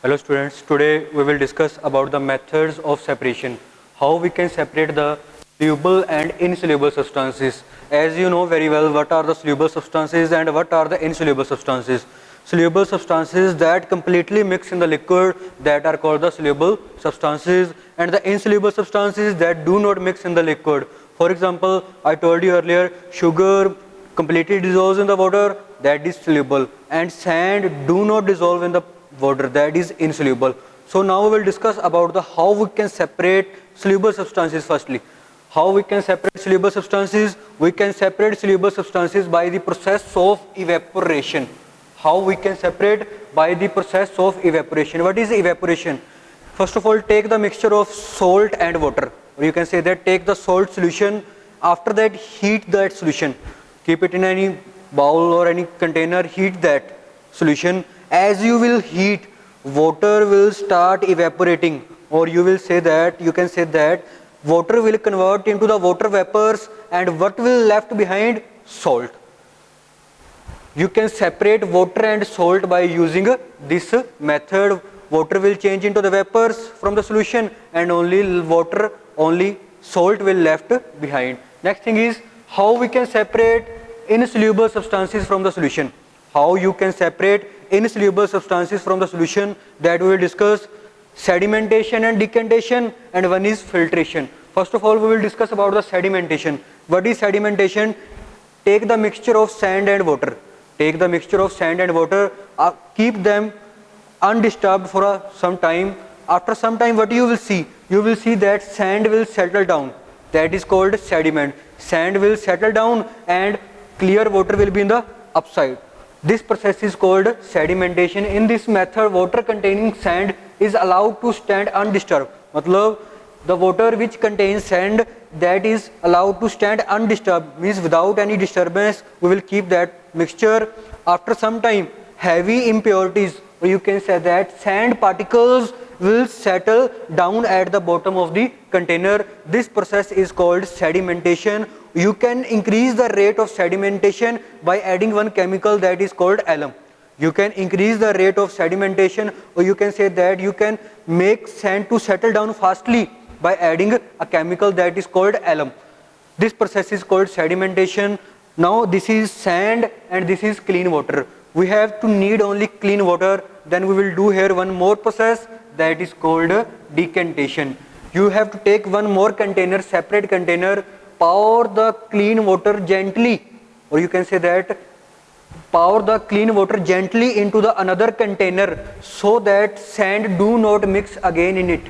Hello students, today we will discuss about the methods of separation, how we can separate the soluble and insoluble substances. As you know very well what are the soluble substances and what are the insoluble substances. Soluble substances that completely mix in the liquid, that are called the soluble substances, and the insoluble substances that do not mix in the liquid. For example, I told you earlier, sugar completely dissolves in the water, that is soluble, and sand do not dissolve in the water, that is insoluble. So now we will discuss about the how we can separate soluble substances. Firstly, how we can separate soluble substances? We can separate soluble substances by the process of evaporation. How we can separate? By the process of evaporation. What is evaporation? First of all, take the mixture of salt and water, or you can say that take the salt solution, after that heat that solution, keep it in any bowl or any container, heat that solution. As you will heat, water will start evaporating, or you will say that, you can say that water will convert into the water vapors, and what will left behind? Salt. You can separate water and salt by using this method. Water will change into the vapors from the solution, and only salt will left behind. Next thing is how we can separate insoluble substances from the solution. How you can separate insoluble substances from the solution, that we will discuss. Sedimentation and decantation, and one is filtration. First of all, we will discuss about the sedimentation. What is sedimentation? Take the mixture of sand and water. Take the mixture of sand and water, keep them undisturbed for some time. After some time, what you will see? You will see that sand will settle down. That is called sediment. Sand will settle down and clear water will be in the upside. This process is called sedimentation. In this method, water containing sand is allowed to stand undisturbed. Matlab, the water which contains sand, that is allowed to stand undisturbed, means without any disturbance. We will keep that mixture. After some time, heavy impurities, or you can say that sand particles, will settle down at the bottom of the container. This process is called sedimentation. You can increase the rate of sedimentation by adding one chemical, that is called alum. You can increase the rate of sedimentation, or you can say that you can make sand to settle down fastly by adding a chemical, that is called alum. This process is called sedimentation. Now this is sand and this is clean water. We have to need only clean water. Then we will do here one more process, that is called decantation. You have to take one more container, separate container, pour the clean water gently, or you can say that pour the clean water gently into the another container, so that sand do not mix again in it.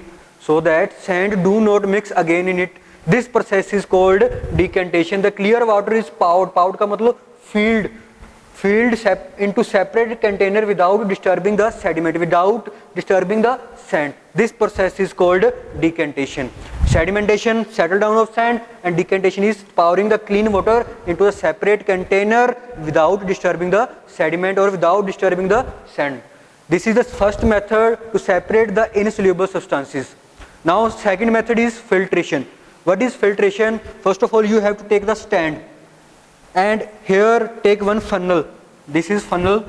This process is called decantation. The clear water is poured ka matlab filled into separate container without disturbing the sediment, without disturbing the sand. This process is called decantation. Sedimentation, settle down of sand, and decantation is pouring the clean water into a separate container without disturbing the sediment or without disturbing the sand. This is the first method to separate the insoluble substances. Now second method is filtration. What is filtration? First of all, you have to take the stand, and here take one funnel. This is funnel.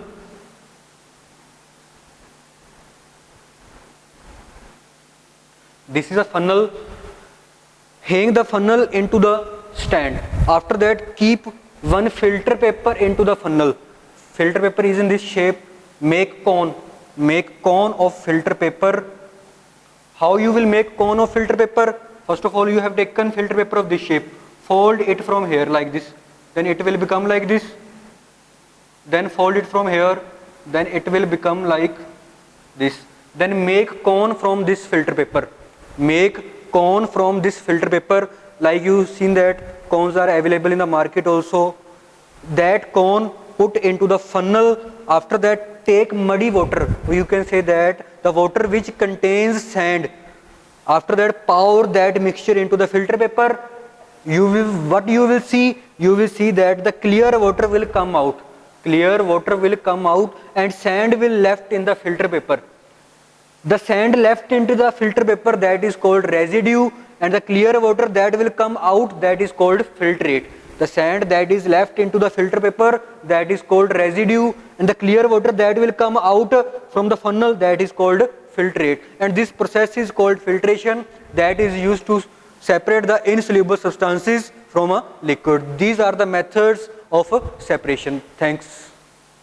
This is a funnel. Hang the funnel into the stand. After that, keep one filter paper into the funnel. Filter paper is in this shape. Make cone of filter paper. How you will make cone of filter paper? First of all, you have taken filter paper of this shape. Fold it from here like this. Then it will become like this. Then fold it from here. Then it will become like this. Then make cone from this filter paper. Make cone from this filter paper. Like you seen that cones are available in the market also. That cone put into the funnel. After that, take muddy water. You can say that the water which contains sand. After that, pour that mixture into the filter paper. What you will see? You will see that the clear water will come out. Clear water will come out, and sand will left in the filter paper. The sand left into the filter paper, that is called residue, and the clear water that will come out, that is called filtrate. The sand that is left into the filter paper, that is called residue, and the clear water that will come out from the funnel, that is called filtrate. And this process is called filtration, that is used to separate the insoluble substances from a liquid. These are the methods of separation. Thanks.